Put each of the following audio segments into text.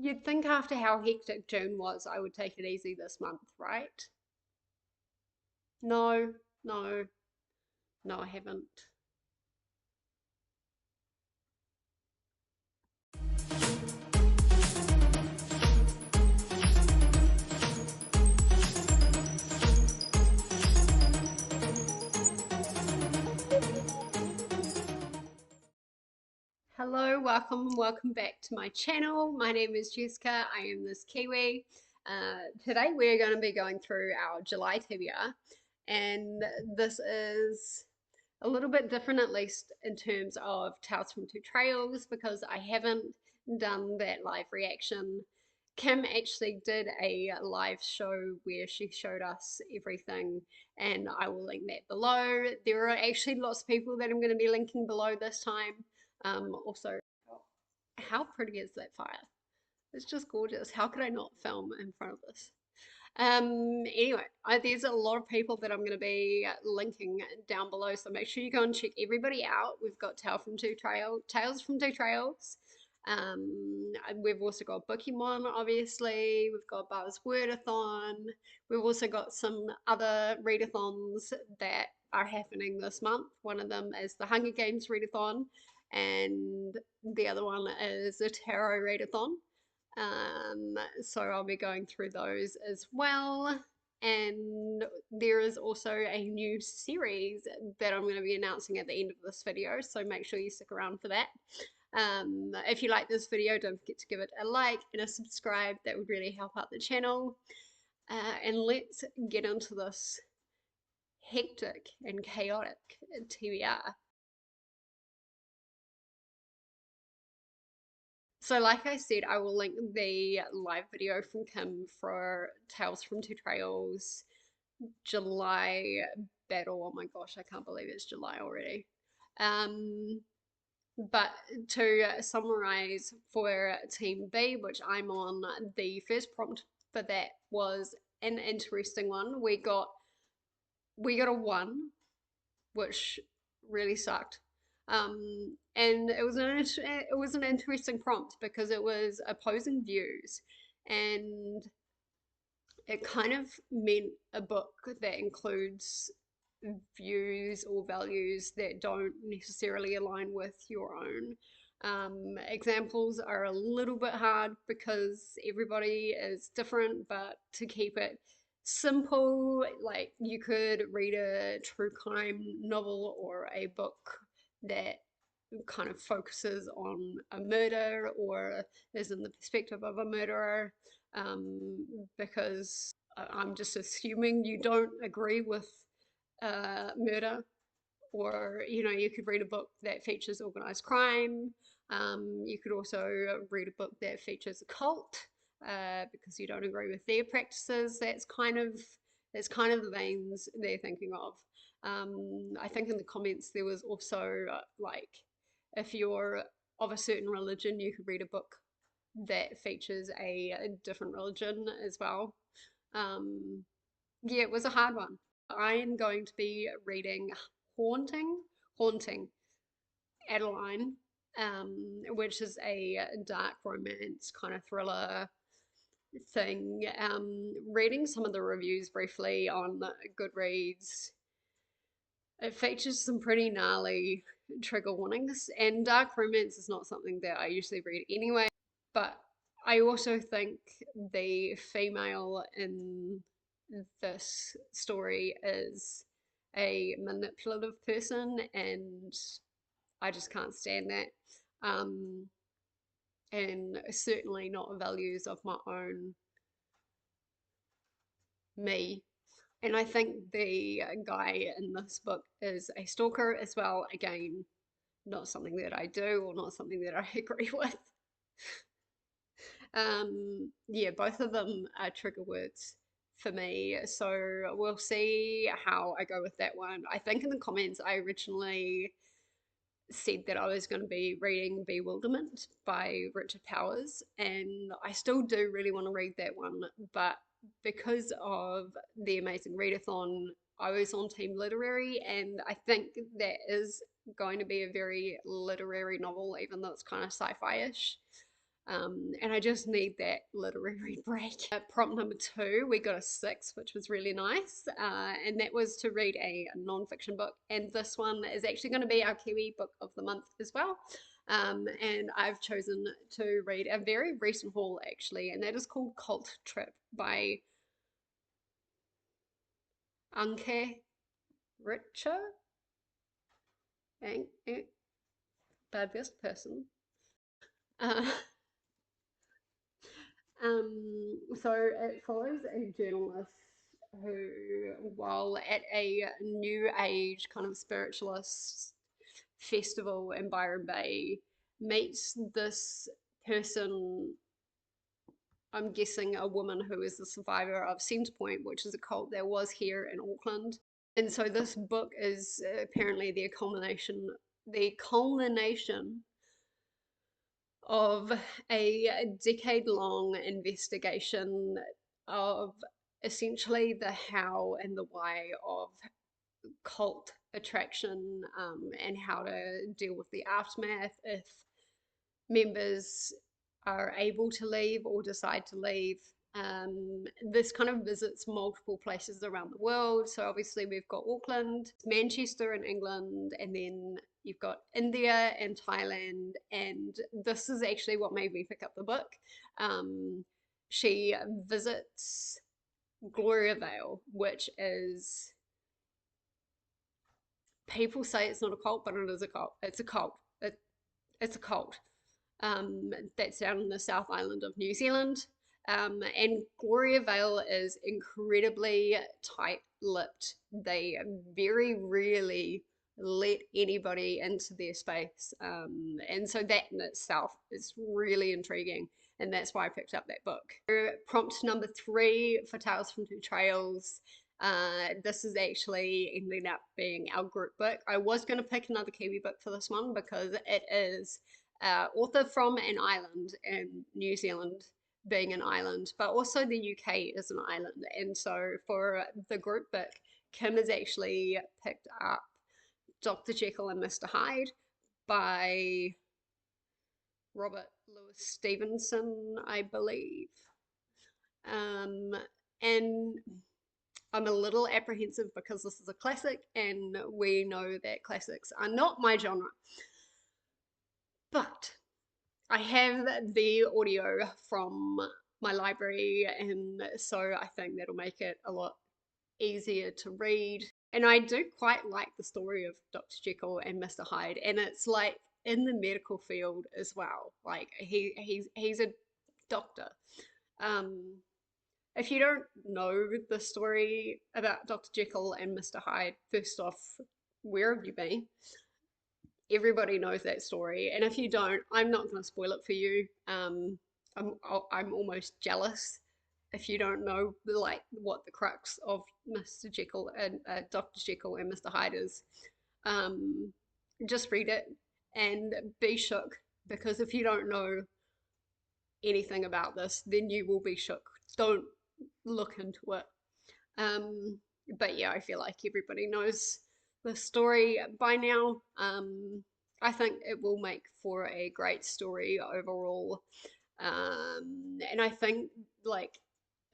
You'd think after how hectic June was, I would take it easy this month, right? No, no, no, I haven't. Hello, welcome back to my channel. My name is Jessica. I am ThisKiwi. Today we're going to be going through our July TBR, and this is a little bit different, at least in terms of Tales from Two Trails, because I haven't done that live reaction. Kim actually did a live show where she showed us everything, and I will link that below. There are actually lots of people that I'm going to be linking below this time. Also, how pretty is that fire? It's just gorgeous. How could I not film in front of this? Anyway, there's a lot of people that I'm going to be linking down below, so make sure you go and check everybody out. We've got Tales from Two Trails. And we've also got Bookemon, obviously. We've got Buzzwordathon. We've also got some other readathons that are happening this month. One of them is the Hunger Games readathon, and the other one is the Tarot Readathon. So I'll be going through those as well. And there is also a new series that I'm going to be announcing at the end of this video, so make sure you stick around for that. If you like this video, don't forget to give it a like and a subscribe. That would really help out the channel. And let's get into this hectic and chaotic TBR. So like I said, I will link the live video from Kim for Tales from Two Trails July battle. Oh my gosh, I can't believe it's July already. But to summarize for Team B, which I'm on, the first prompt for that was an interesting one. We got a 1, which really sucked. And it was an interesting prompt because it was opposing views, and it kind of meant a book that includes views or values that don't necessarily align with your own. Examples are a little bit hard because everybody is different, but to keep it simple, like you could read a true crime novel or a book that kind of focuses on a murder or is in the perspective of a murderer, because I'm just assuming you don't agree with murder. Or, you could read a book that features organized crime. You could also read a book that features a cult, because you don't agree with their practices. That's kind of the veins they're thinking of. I think in the comments there was also like, if you're of a certain religion, you could read a book that features a different religion as well. Yeah, it was a hard one. I am going to be reading Haunting Adeline, which is a dark romance kind of thriller thing. Reading some of the reviews briefly on Goodreads, it features some pretty gnarly trigger warnings, and dark romance is not something that I usually read anyway, but I also think the female in this story is a manipulative person, and I just can't stand that. Um, and certainly not values of my own me. And I think the guy in this book is a stalker as well. Again, not something that I do or not something that I agree with. Yeah, both of them are trigger words for me. So we'll see how I go with that one. I think in the comments I originally said that I was going to be reading Bewilderment by Richard Powers, and I still do really want to read that one, but because of the amazing readathon, I was on Team Literary, and I think that is going to be a very literary novel, even though it's kind of sci-fi-ish. And I just need that literary break. Prompt number 2, we got a 6, which was really nice. And that was to read a non-fiction book. And this one is actually going to be our Kiwi book of the month as well. And I've chosen to read a very recent haul actually, and that is called Cult Trip by Anke Richer. Bad person. Uh, so it follows a journalist who, while at a new age kind of spiritualist festival in Byron Bay, meets this person. I'm guessing a woman who is the survivor of Centrepoint, which is a cult that was here in Auckland. And so this book is apparently the culmination of a decade-long investigation of essentially the how and the why of cult attraction, and how to deal with the aftermath if members are able to leave or decide to leave. This kind of visits multiple places around the world. So obviously we've got Auckland, Manchester in England, and then you've got India and Thailand. And this is actually what made me pick up the book. She visits Gloriavale, which is, people say it's not a cult, but it is a cult. It's a cult. It's a cult. That's down in the South Island of New Zealand. And Gloriavale is incredibly tight-lipped. They very rarely let anybody into their space. And so that in itself is really intriguing. And that's why I picked up that book. Prompt number 3 for Tales from Two Trails. This is actually ended up being our group book. I was going to pick another Kiwi book for this one because it is author from an island, and New Zealand being an island, but also the UK is an island. And so for the group book, Kim has actually picked up Dr. Jekyll and Mr. Hyde by Robert Louis Stevenson, I believe. And I'm a little apprehensive because this is a classic, and we know that classics are not my genre. But I have the audio from my library, and so I think that'll make it a lot easier to read. And I do quite like the story of Dr. Jekyll and Mr. Hyde, and it's like in the medical field as well. Like he's a doctor. If you don't know the story about Dr. Jekyll and Mr. Hyde, first off, where have you been? Everybody knows that story, and if you don't, I'm not going to spoil it for you. I'm almost jealous if you don't know like what the crux of Mr. Jekyll and Dr. Jekyll and Mr. Hyde is. Just read it and be shook, because if you don't know anything about this, then you will be shook. Don't look into it. But yeah, I feel like everybody knows the story by now. I think it will make for a great story overall. And I think like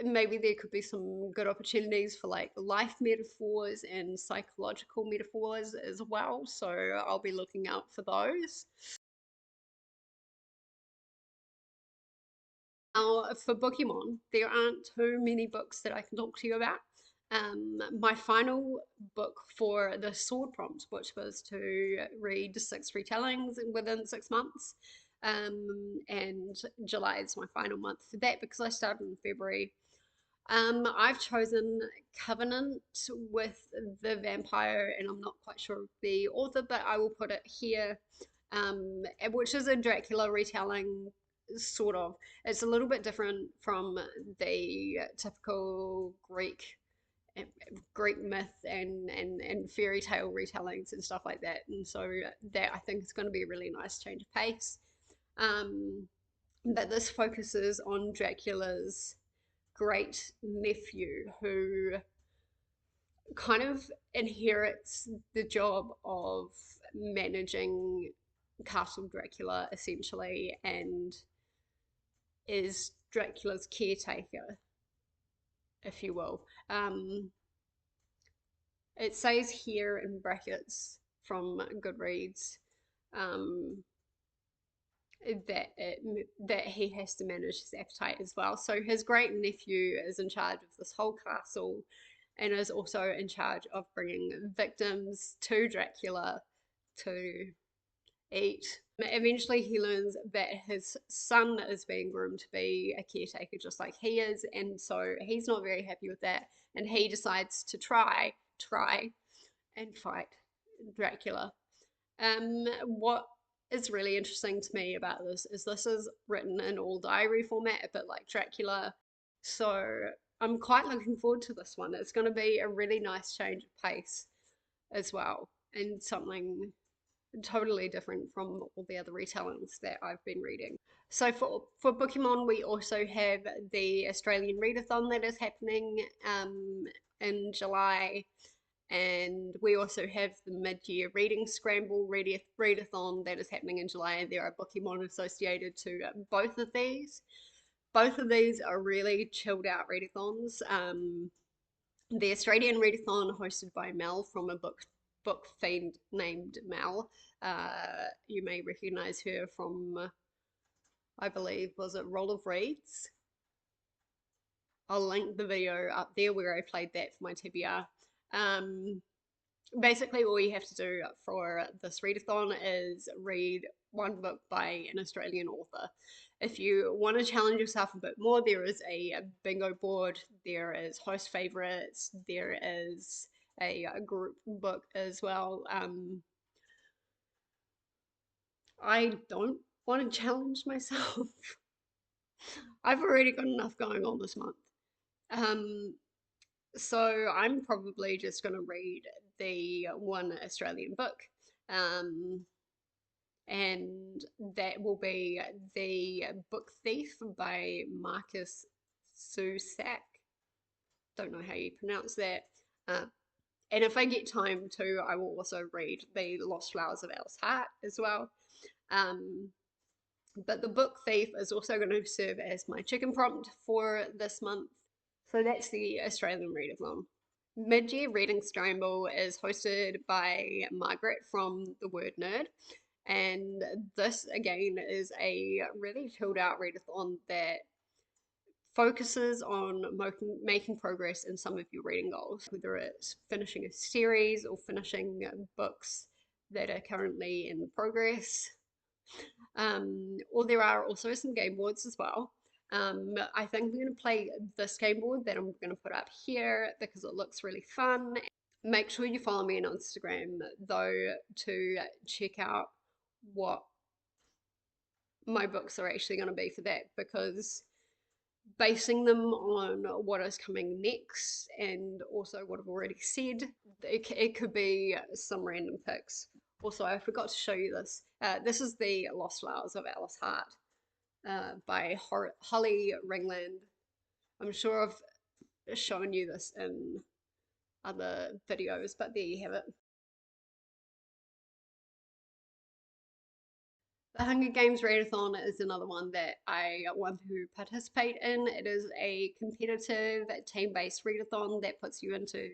maybe there could be some good opportunities for like life metaphors and psychological metaphors as well. So I'll be looking out for those. Now, for Bookemon, there aren't too many books that I can talk to you about. My final book for the sword prompt, which was to read 6 retellings within 6 months, and July is my final month for that because I started in February. I've chosen Covenant with the Vampire, and I'm not quite sure of the author, but I will put it here, which is a Dracula retelling, sort of. It's a little bit different from the typical Greek myth and fairy tale retellings and stuff like that. And so that I think is going to be a really nice change of pace. But this focuses on Dracula's great nephew, who kind of inherits the job of managing Castle Dracula essentially, and is Dracula's caretaker, if you will. It says here in brackets from Goodreads um, that he has to manage his appetite as well. So his great nephew is in charge of this whole castle and is also in charge of bringing victims to Dracula to eat. Eventually, he learns that his son is being groomed to be a caretaker just like he is, and so he's not very happy with that, and he decides to try and fight Dracula. What is really interesting to me about this is written in all diary format, a bit like Dracula. So I'm quite looking forward to this one. It's going to be a really nice change of pace as well, and something totally different from all the other retellings that I've been reading. So for Bookemon, we also have the Australian Readathon that is happening in July, and we also have the mid-year reading Scramble Readathon that is happening in July, and there are Bookemon associated to both of these. Both of these are really chilled out readathons. The Australian Readathon, hosted by Mel from a book fiend named Mel. You may recognize her from, I believe, was it Roll of Reeds? I'll link the video up there where I played that for my TBR. Basically, all you have to do for this readathon is read one book by an Australian author. If you want to challenge yourself a bit more, there is a bingo board, there is host favorites, there is a group book as well. I don't want to challenge myself. I've already got enough going on this month. So I'm probably just going to read the one Australian book. And that will be The Book Thief by Marcus Zusak. Don't know how you pronounce that. And if I get time to, I will also read The Lost Flowers of Alice Hart as well. But The Book Thief is also going to serve as my chicken prompt for this month. So that's the Australian Readathon. Mid-year reading Scramble is hosted by Margaret from The Word Nerd. And this again is a really chilled out readathon that focuses on making progress in some of your reading goals, whether it's finishing a series or finishing books that are currently in progress. Or there are also some game boards as well. I think I'm going to play this game board that I'm going to put up here because it looks really fun. Make sure you follow me on Instagram though to check out what my books are actually going to be for that, because basing them on what is coming next and also what I've already said, it could be some random picks. Also, I forgot to show you this. This is The Lost Flowers of Alice Hart by Holly Ringland. I'm sure I've shown you this in other videos, but there you have it. The Hunger Games Readathon is another one that I want to participate in. It is a competitive team-based readathon that puts you into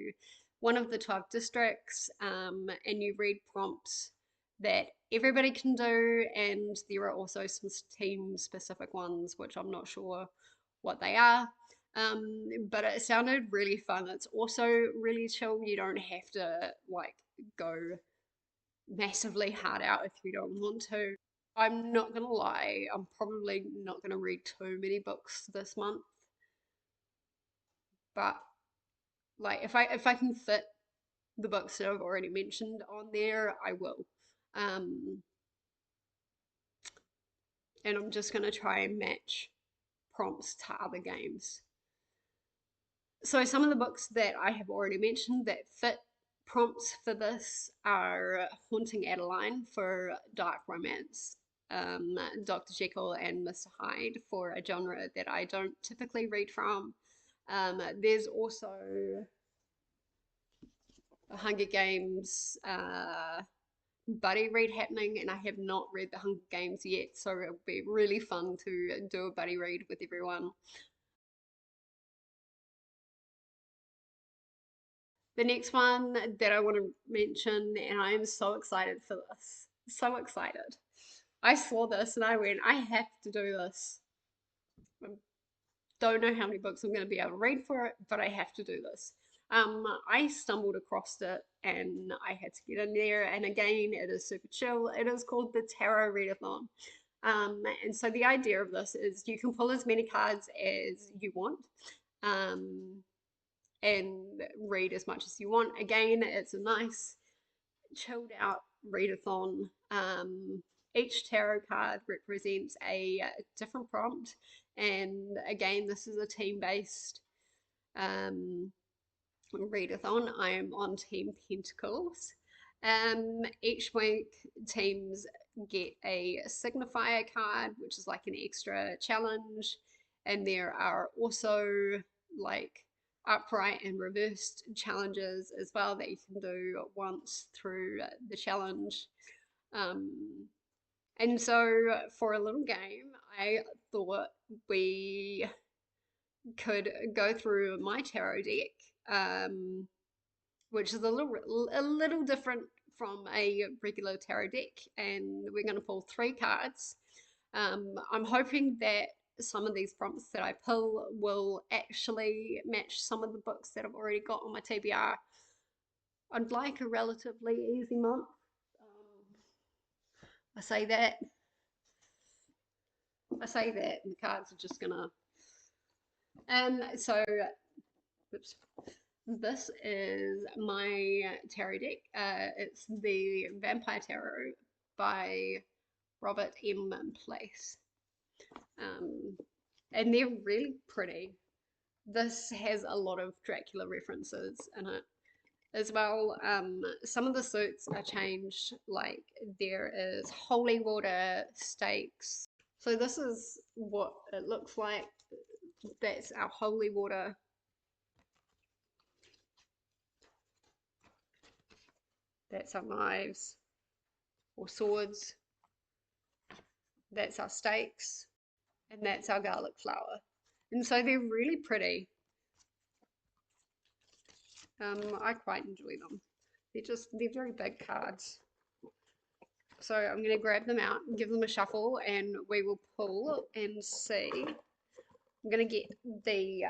one of the 12 districts, and you read prompts that everybody can do, and there are also some team-specific ones which I'm not sure what they are. But it sounded really fun. It's also really chill. You don't have to like go massively hard out if you don't want to. I'm not gonna lie, I'm probably not gonna read too many books this month. But like if I can fit the books that I've already mentioned on there, I will. And I'm just gonna try and match prompts to other games. So some of the books that I have already mentioned that fit prompts for this are Haunting Adeline for dark romance, Dr. Jekyll and Mr. Hyde for a genre that I don't typically read from. There's also Hunger Games, buddy read happening, and I have not read The Hunger Games yet, so it'll be really fun to do a buddy read with everyone. The next one that I want to mention, and I am so excited for this, so excited. I saw this and I went, I have to do this. I don't know how many books I'm going to be able to read for it, but I have to do this. I stumbled across it and I had to get in there. And again, it is super chill. It is called the Tarot Readathon. And so the idea of this is you can pull as many cards as you want. And read as much as you want. Again, it's a nice chilled out readathon. Each tarot card represents a different prompt, and again, this is a team based readathon. I am on Team Pentacles. Each week, teams get a signifier card, which is like an extra challenge, and there are also like upright and reversed challenges as well that you can do once through the challenge. And so for a little game, I thought we could go through my tarot deck, which is a little different from a regular tarot deck, and we're going to pull 3 cards. I'm hoping that some of these prompts that I pull will actually match some of the books that I've already got on my TBR. I'd like a relatively easy month. I say that. And the cards are just gonna. So, oops. This is my tarot deck. It's the Vampire Tarot by Robert M. Place. And they're really pretty. This has a lot of Dracula references in it as well. Some of the suits are changed, like there is holy water stakes. So this is what it looks like. That's our holy water. That's our knives or swords. That's our stakes. And that's our garlic flower. And so they're really pretty. I quite enjoy them. They're very big cards. So I'm going to grab them out and give them a shuffle, and we will pull and see. I'm going to get the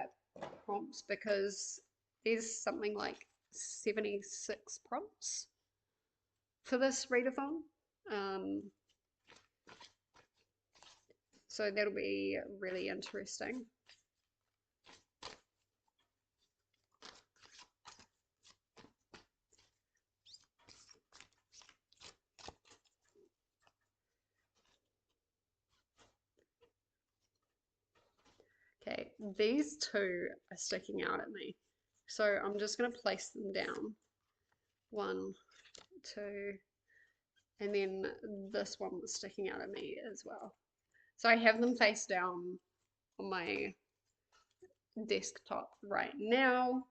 prompts because there's something like 76 prompts for this readathon. So that'll be really interesting. Okay, these 2 are sticking out at me. So I'm just going to place them down. 1, 2, and then this one was sticking out at me as well. So I have them face down on my desktop right now.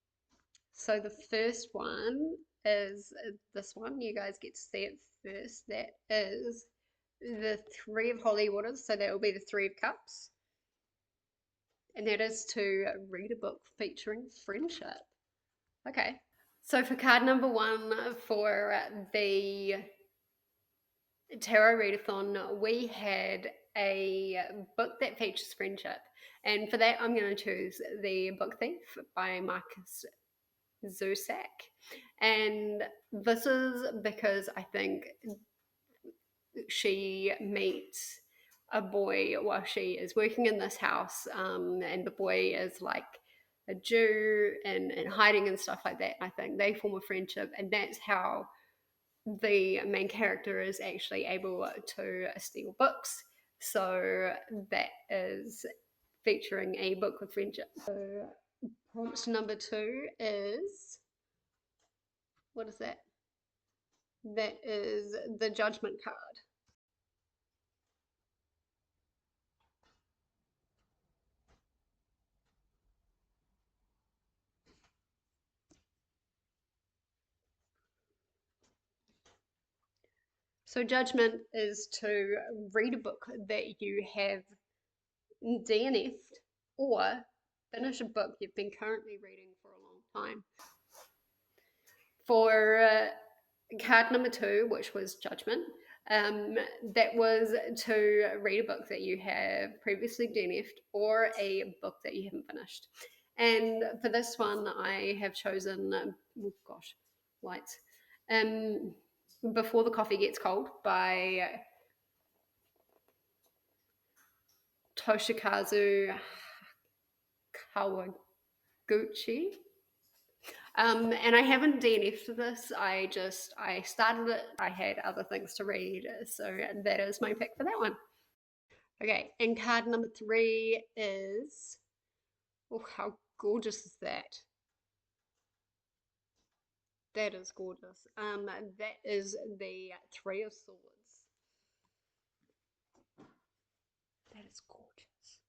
So the first one is this one. You guys get to see it first. That is the 3 of holy waters. So that will be the 3 of cups. And that is to read a book featuring friendship. Okay. So for card number 1 for the Tarot Readathon, we had a book that features friendship. And for that, I'm going to choose The Book Thief by Marcus Zusak. And this is because I think she meets a boy while she is working in this house, and the boy is like a Jew and hiding and stuff like that. I think they form a friendship, and that's how the main character is actually able to steal books. So that is featuring a book with friendship. So prompt number 2 is, what is that? That is the Judgment card. So judgment is to read a book that you have DNF'd or finish a book you've been currently reading for a long time. For card number 2, which was judgment, that was to read a book that you have previously DNF'd or a book that you haven't finished. And for this one, I have chosen, oh gosh, lights. Before the Coffee Gets Cold by Toshikazu Kawaguchi. And I haven't DNF'd this. I started it. I had other things to read, so that is my pick for that one. Okay, and card number 3 is, oh, how gorgeous is that? That is gorgeous. That is the Three of Swords. That is gorgeous.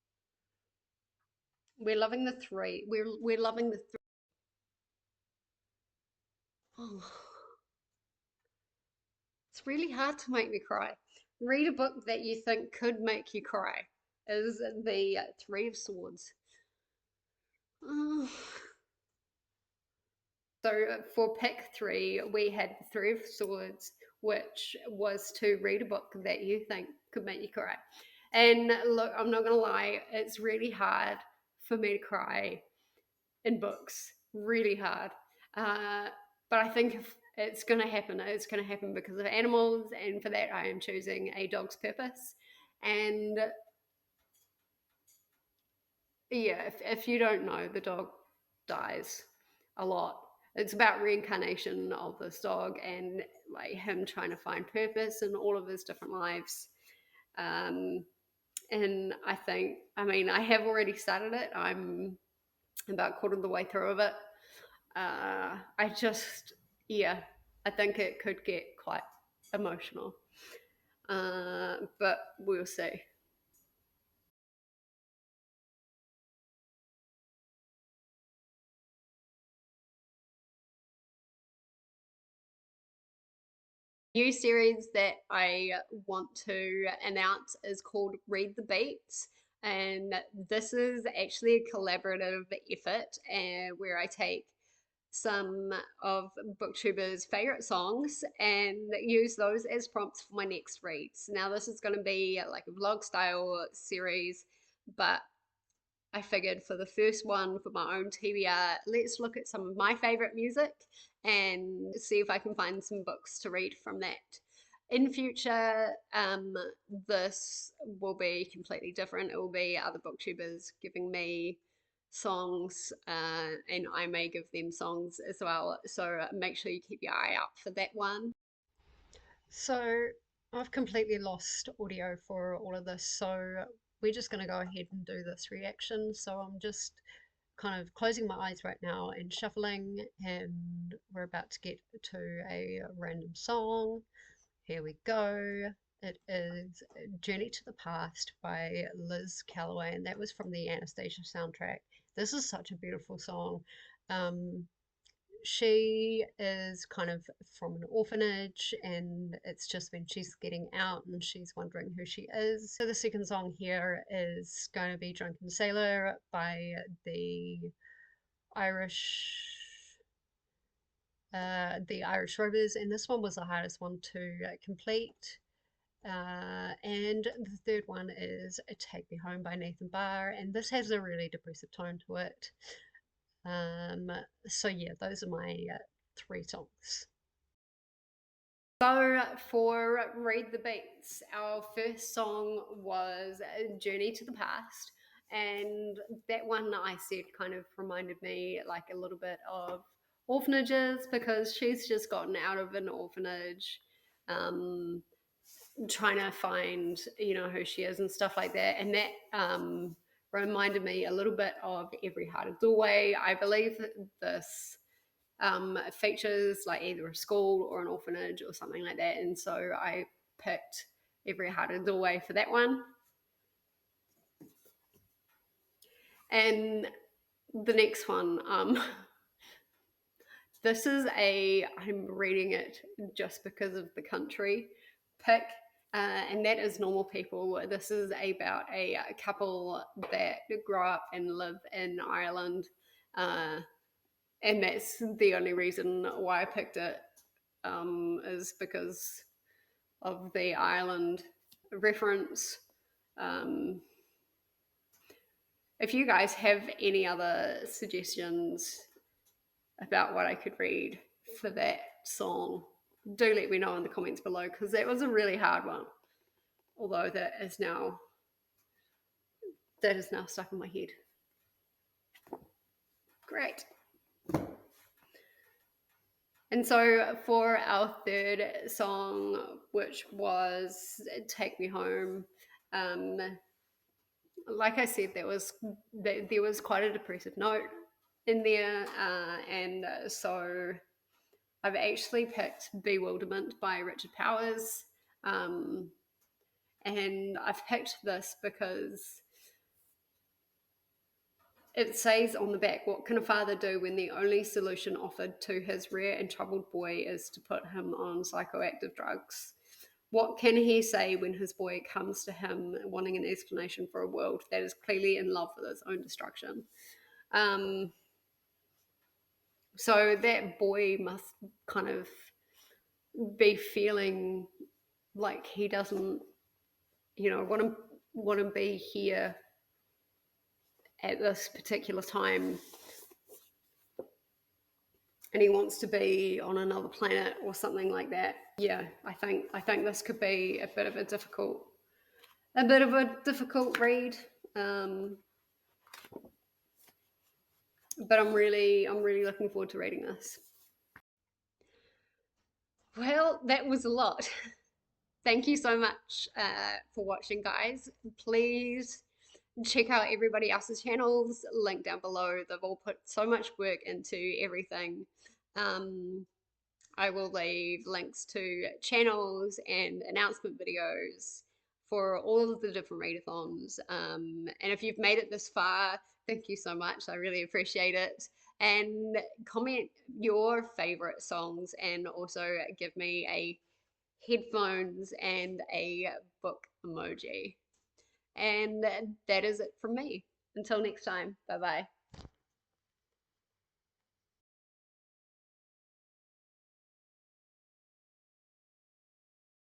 We're loving the three. We're loving the three. Oh, it's really hard to make me cry. Read a book that you think could make you cry is the Three of Swords. Oh. So for pick 3, we had the Three of Swords, which was to read a book that you think could make you cry. And look, I'm not going to lie, it's really hard for me to cry in books. Really hard. But I think if it's going to happen, it's going to happen because of animals. And for that, I am choosing A Dog's Purpose. And yeah, if you don't know, the dog dies a lot. It's about reincarnation of this dog and like him trying to find purpose in all of his different lives. Um, and I mean, I have already started it. I'm about a quarter of the way through of it. I just, yeah, I think it could get quite emotional. But we'll see. New series that I want to announce is called Read the Beats. And this is actually a collaborative effort where I take some of booktubers favorite songs and use those as prompts for my next reads. Now this is going to be like a vlog style series, but I figured for the first one for my own TBR, let's look at some of my favorite music and see if I can find some books to read from that. In future, this will be completely different. It will be other booktubers giving me songs, and I may give them songs as well. So make sure you keep your eye out for that one. So I've completely lost audio for all of this, so we're just going to go ahead and do this reaction. So I'm just kind of closing my eyes right now and shuffling, and we're about to get to a random song. Here we go. It is Journey to the Past by Liz Calloway, and that was from the Anastasia soundtrack. This is such a beautiful song. She is kind of from an orphanage, and it's just when she's getting out and she's wondering who she is. So the second song here is going to be Drunken Sailor by Irish the Irish Rovers, and this one was the hardest one to complete. And the third one is Take Me Home by Nathan Barr, and this has a really depressive tone to it. So yeah, those are my 3 songs. So for Read the Beats, our first song was Journey to the Past, and that one I said kind of reminded me like a little bit of orphanages because she's just gotten out of an orphanage, trying to find who she is and stuff like that, and that reminded me a little bit of Every Hearted Doorway. I believe that this features like either a school or an orphanage or something like that, and so I picked Every Hearted Doorway for that one. And the next one, this is I'm reading it just because of the country, pick, and that is Normal People. This is about a couple that grow up and live in Ireland, and that's the only reason why I picked it, is because of the Ireland reference. Um, if you guys have any other suggestions about what I could read for that song, do let me know in the comments below, because that was a really hard one. Although that is now stuck in my head. Great. And so for our third song, which was Take Me Home, like I said, there was quite a depressive note in there, and so I've actually picked Bewilderment by Richard Powers, and I've picked this because it says on the back, what can a father do when the only solution offered to his rare and troubled boy is to put him on psychoactive drugs? What can he say when his boy comes to him wanting an explanation for a world that is clearly in love with its own destruction? So that boy must kind of be feeling like he doesn't, want to be here at this particular time, and he wants to be on another planet or something like that. Yeah, I think this could be a bit of a difficult read, but I'm really looking forward to reading this. Well, that was a lot. Thank you so much for watching, guys. Please check out everybody else's channels, link down below. They've all put so much work into everything. I will leave links to channels and announcement videos for all of the different readathons. And if you've made it this far, thank you so much. I really appreciate it. And comment your favorite songs, and also give me a headphones and a book emoji. And that is it from me. Until next time, bye bye.